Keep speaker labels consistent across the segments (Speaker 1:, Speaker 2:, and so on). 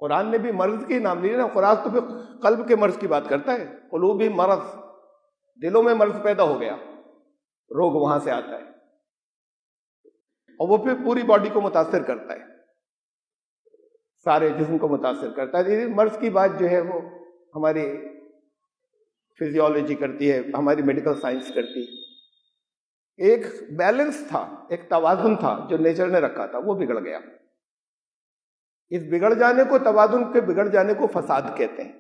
Speaker 1: قرآن نے بھی مرض کے نام لیے نا، قرآن تو پھر قلب کے مرض کی بات کرتا ہے، قلوبی مرض، دلوں میں مرض پیدا ہو گیا، روگ وہاں سے آتا ہے، اور وہ پھر پوری باڈی کو متاثر کرتا ہے، سارے جسم کو متاثر کرتا ہے۔ مرض کی بات جو ہے وہ ہماری فزیولوجی کرتی ہے، ہماری میڈیکل سائنس کرتی ہے۔ ایک بیلنس تھا، ایک توازن تھا جو نیچر نے رکھا تھا، وہ بگڑ گیا۔ اس بگڑ جانے کو، توازن کے بگڑ جانے کو فساد کہتے ہیں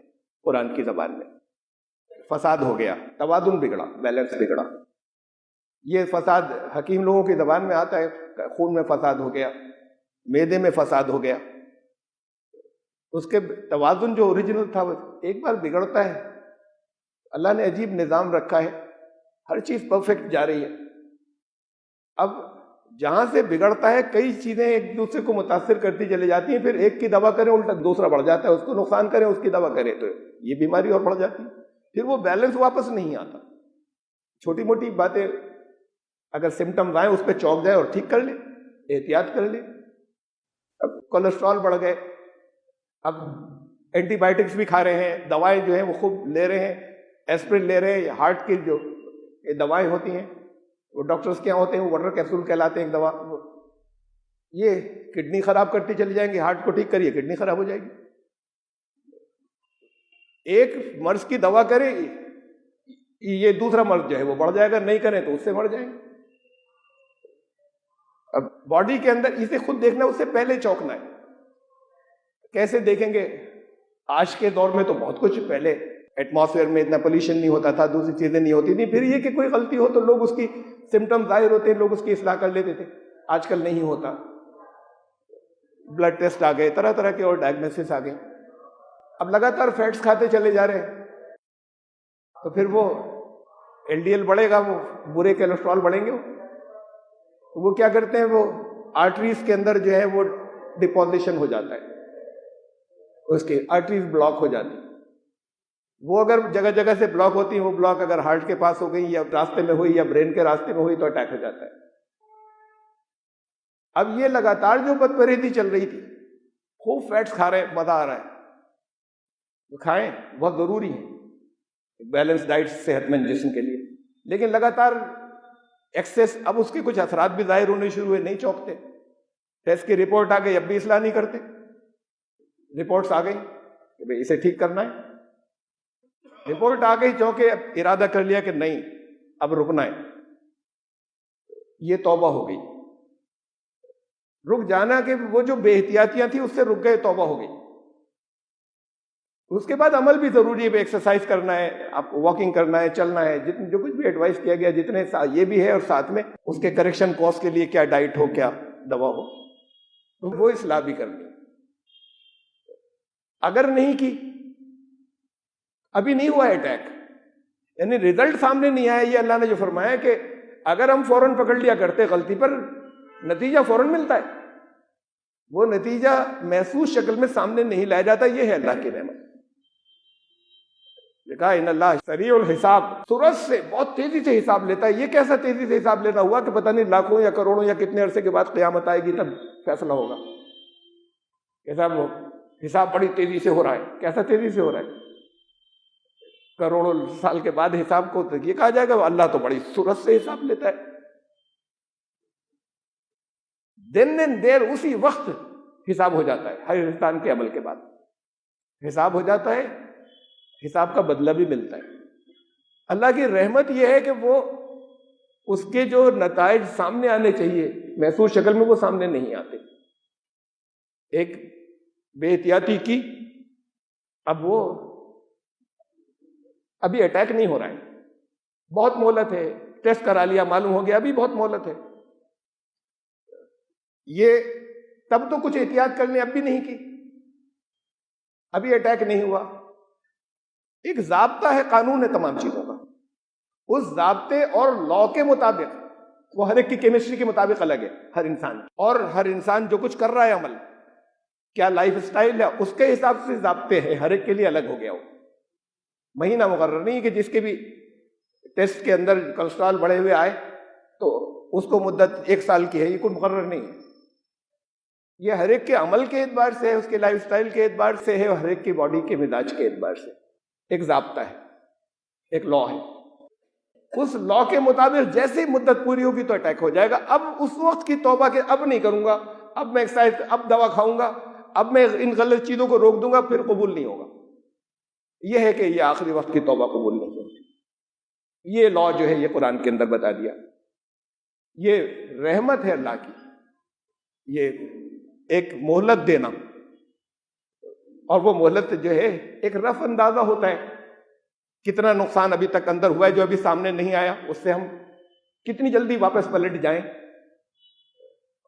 Speaker 1: قرآن کی زبان میں۔ فساد ہو گیا، توازن بگڑا، بیلنس بگڑا۔ یہ فساد حکیم لوگوں کی زبان میں آتا ہے، خون میں فساد ہو گیا، معدے میں فساد ہو گیا۔ اس کے توازن جو اوریجنل تھا وہ ایک بار بگڑتا ہے۔ اللہ نے عجیب نظام رکھا ہے، ہر چیز پرفیکٹ جا رہی ہے۔ اب جہاں سے بگڑتا ہے کئی چیزیں ایک دوسرے کو متاثر کرتی چلی جاتی ہیں، پھر ایک کی دوا کریں الٹا دوسرا بڑھ جاتا ہے، اس کو نقصان کریں اس کی دوا کریں تو یہ بیماری اور بڑھ جاتی ہے، پھر وہ بیلنس واپس نہیں آتا۔ چھوٹی موٹی باتیں اگر سمٹمز آئیں اس پہ چونک جائے اور ٹھیک کر لے، احتیاط کر لے۔ اب کولیسٹرول بڑھ گئے، اب اینٹی بائیوٹکس بھی کھا رہے ہیں، دوائیں جو ہیں وہ خوب لے رہے ہیں، ایسپرین لے رہے ہیں، ہارٹ کی جو دوائیں ہوتی ہیں وہ ڈاکٹرز کے یہاں ہوتے ہیں، وہ واٹر کیپسول کہلاتے ہیں ایک دوا، یہ کڈنی خراب کرتی چلی جائیں گی، ہارٹ کو ٹھیک کریے کڈنی خراب ہو جائے گی۔ ایک مرض کی دوا کرے یہ دوسرا مرض جو ہے وہ بڑھ جائے گا، نہیں کریں تو اس سے بڑھ جائیں گے۔ اب باڈی کے اندر اسے خود دیکھنا، اس سے پہلے چونکنا ہے۔ کیسے دیکھیں گے؟ آج کے دور میں تو بہت کچھ، پہلے ایٹماسفیئر میں اتنا پولیوشن نہیں ہوتا تھا، دوسری چیزیں نہیں ہوتی تھیں، پھر یہ کہ کوئی غلطی ہو تو لوگ اس کی سمٹم ظاہر ہوتے ہیں، لوگ اس کی اصلاح کر لیتے تھے۔ آج کل نہیں ہوتا، بلڈ ٹیسٹ آ گئے، طرح طرح کے اور ڈائگنوسس آ گئے۔ اب لگاتار فیٹس کھاتے چلے جا رہے ہیں تو پھر وہ ایل ڈی ایل بڑھے گا، وہ برے کولیسٹرول بڑھیں گے۔ وہ کیا کرتے ہیں، وہ آرٹریز کے اندر جو ہے وہ ڈپوزیشن ہو جاتا ہے، اس کی آرٹریز بلاک ہو جاتی ہیں۔ وہ اگر جگہ جگہ سے بلاک ہوتی ہیں، وہ بلاک اگر ہارٹ کے پاس ہو گئی یا راستے میں ہوئی یا برین کے راستے میں ہوئی تو اٹیک ہو جاتا ہے۔ اب یہ لگاتار جو بد پرہیزی چل رہی تھی، خوب فیٹس کھا رہے ہیں، مزہ آ رہا ہے، وہ کھائیں، بہت ضروری ہے بیلنس ڈائٹ صحت مند جسم کے لیے، لیکن لگاتار ایکسیس، اب اس کے کچھ اثرات بھی ظاہر ہونے شروع ہوئے، نہیں چونکتے۔ ٹیسٹ کی رپورٹ آ گئی، اب بھی اصلاح نہیں کرتے۔ رپورٹس آ گئی کہ بھئی اسے ٹھیک کرنا ہے، رپورٹ آ گئی، چونکہ اب ارادہ کر لیا کہ نہیں اب رکنا ہے، یہ توبہ ہو گئی۔ رک جانا کہ وہ جو بے احتیاطیاں تھیں اس سے رک گئے، توبہ ہو گئی۔ اس کے بعد عمل بھی ضروری ہے، ایکسرسائز کرنا ہے، آپ کو واکنگ کرنا ہے، چلنا ہے، جو کچھ بھی ایڈوائز کیا گیا جتنے یہ بھی ہے، اور ساتھ میں اس کے کریکشن کورس کے لیے کیا ڈائٹ ہو، کیا دوا ہو، تو وہ اصلاح بھی کرنی۔ اگر نہیں کی، ابھی نہیں ہوا اٹیک، یعنی ریزلٹ سامنے نہیں آیا، یہ اللہ نے جو فرمایا کہ اگر ہم فوراً پکڑ لیا کرتے غلطی پر، نتیجہ فوراً ملتا ہے، وہ نتیجہ محسوس شکل میں سامنے نہیں لایا جاتا، یہ ہے اللہ کی نعمت۔ کہا ان اللہ سریع الحساب، سورج سے بہت تیزی سے حساب لیتا ہے۔ یہ کیسا تیزی سے حساب لینا ہوا کہ پتہ نہیں لاکھوں یا کروڑوں یا کتنے عرصے کے بعد قیامت آئے گی تب فیصلہ ہوگا۔ کیسا وہ حساب بڑی تیزی سے ہو رہا ہے، کیسا تیزی سے ہو رہا ہے؟ کروڑوں سال کے بعد حساب کو یہ کہا جائے گا اللہ تو بڑی سورج سے حساب لیتا ہے۔ دین اینڈ دیر اسی وقت حساب ہو جاتا ہے، ہر انسان کے عمل کے بعد حساب ہو جاتا ہے، حساب کا بدلہ بھی ملتا ہے۔ اللہ کی رحمت یہ ہے کہ وہ اس کے جو نتائج سامنے آنے چاہیے محسوس شکل میں، وہ سامنے نہیں آتے۔ ایک بے احتیاطی کی، اب وہ ابھی اٹیک نہیں ہو رہا ہے، بہت مہلت ہے، ٹیسٹ کرا لیا معلوم ہو گیا، ابھی بہت مہلت ہے۔ یہ تب تو کچھ احتیاط کرنے اب بھی نہیں کی، ابھی اٹیک نہیں ہوا۔ ایک ضابطہ ہے، قانون ہے تمام چیزوں کا، اس ضابطے اور لا کے مطابق، وہ ہر ایک کی کیمسٹری کے مطابق الگ ہے ہر انسان، اور ہر انسان جو کچھ کر رہا ہے عمل، کیا لائف سٹائل ہے، اس کے حساب سے ضابطے ہیں، ہر ایک کے لیے الگ ہو گیا ہو۔ مہینہ مقرر نہیں کہ جس کے بھی ٹیسٹ کے اندر کولیسٹرول بڑھے ہوئے آئے تو اس کو مدت 1 سال کی ہے، یہ کوئی مقرر نہیں ہے۔ یہ ہر ایک کے عمل کے اعتبار سے ہے، اس کے لائف سٹائل کے اعتبار سے ہے، اور ہر ایک کی باڈی کے مزاج کے اعتبار سے ایک ضابطہ ہے، ایک لا ہے۔ اس لا کے مطابق جیسے ہی مدت پوری ہوگی تو اٹیک ہو جائے گا۔ اب اس وقت کی توبہ کہ اب نہیں کروں گا، اب میں ایکسرسائز، اب دوا کھاؤں گا، اب میں ان غلط چیزوں کو روک دوں گا، پھر قبول نہیں ہوگا۔ یہ ہے کہ یہ آخری وقت کی توبہ قبول نہیں ہوگی۔ یہ لا جو ہے یہ قرآن کے اندر بتا دیا۔ یہ رحمت ہے اللہ کی، یہ ایک مہلت دینا، اور وہ مہلت جو ہے ایک رف اندازہ ہوتا ہے کتنا نقصان ابھی تک اندر ہوا ہے جو ابھی سامنے نہیں آیا، اس سے ہم کتنی جلدی واپس پلٹ جائیں،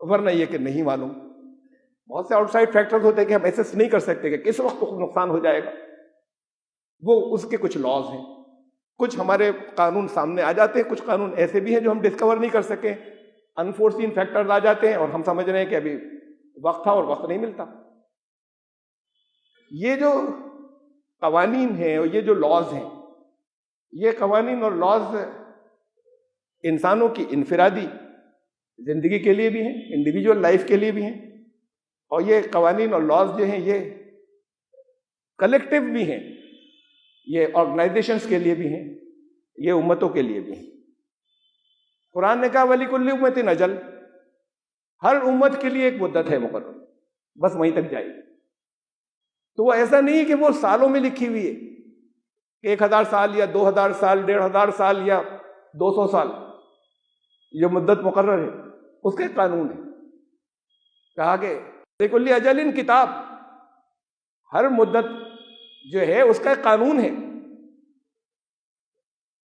Speaker 1: ورنہ یہ کہ نہیں معلوم۔ بہت سے آؤٹ سائڈ فیکٹرز ہوتے ہیں کہ ہم ایسس نہیں کر سکتے کہ کس وقت نقصان ہو جائے گا، وہ اس کے کچھ لاز ہیں، کچھ ہمارے قانون سامنے آ جاتے ہیں، کچھ قانون ایسے بھی ہیں جو ہم ڈسکور نہیں کر سکے، انفورسین فیکٹرز آ جاتے ہیں اور ہم سمجھ رہے ہیں کہ ابھی وقت تھا اور وقت نہیں ملتا۔ یہ جو قوانین ہیں اور یہ جو لاز ہیں، یہ قوانین اور لاز انسانوں کی انفرادی زندگی کے لیے بھی ہیں، انڈیویجول لائف کے لیے بھی ہیں، اور یہ قوانین اور لاز جو ہیں یہ کلیکٹیو بھی ہیں، یہ آرگنائزیشنز کے لیے بھی ہیں، یہ امتوں کے لیے بھی ہیں۔ قرآن نے کہا وَلِكُلِّ أُمَّةٍ أَجَلٌ، ہر امت کے لیے ایک مدت ہے مقرر، بس وہیں تک جائے گی۔ تو وہ ایسا نہیں کہ وہ سالوں میں لکھی ہوئی ہے کہ 1000 سال یا 2000 سال، 1500 سال یا 200 سال، یہ مدت مقرر ہے، اس کا ایک قانون ہے۔ کہا کہ لِكُلِّ أَجَلٍ کتاب، ہر مدت جو ہے اس کا ایک قانون ہے،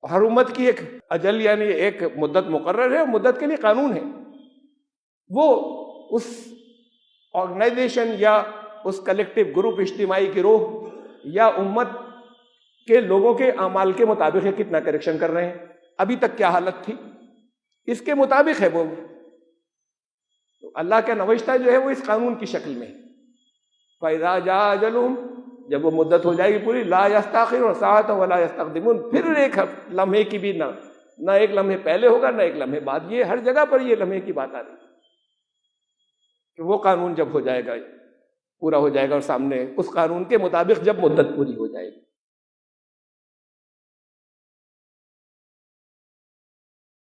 Speaker 1: ہر امت کی ایک اجل یعنی ایک مدت مقرر ہے، اور مدت کے لیے قانون ہے۔ وہ اس آرگنائزیشن یا اس کلیکٹیو گروپ، اجتماعی گروہ یا امت کے لوگوں کے اعمال کے مطابق ہے، کتنا کریکشن کر رہے ہیں، ابھی تک کیا حالت تھی، اس کے مطابق ہے وہ۔ تو اللہ کا نوشتہ جو ہے وہ اس قانون کی شکل میں ہے۔ فَإِذَا جَاءَ أَجَلُهُمْ، جب وہ مدت ہو جائے گی پوری، لا يستأخرون ساعة ولا يستقدمون، پھر ایک لمحے کی بھی نہ ایک لمحے پہلے ہوگا نہ ایک لمحے بعد۔ یہ ہر جگہ پر یہ لمحے کی بات آ رہی ہے کہ وہ قانون جب ہو جائے گا، پورا ہو جائے گا، اور سامنے اس قانون کے مطابق جب مدت پوری ہو جائے گی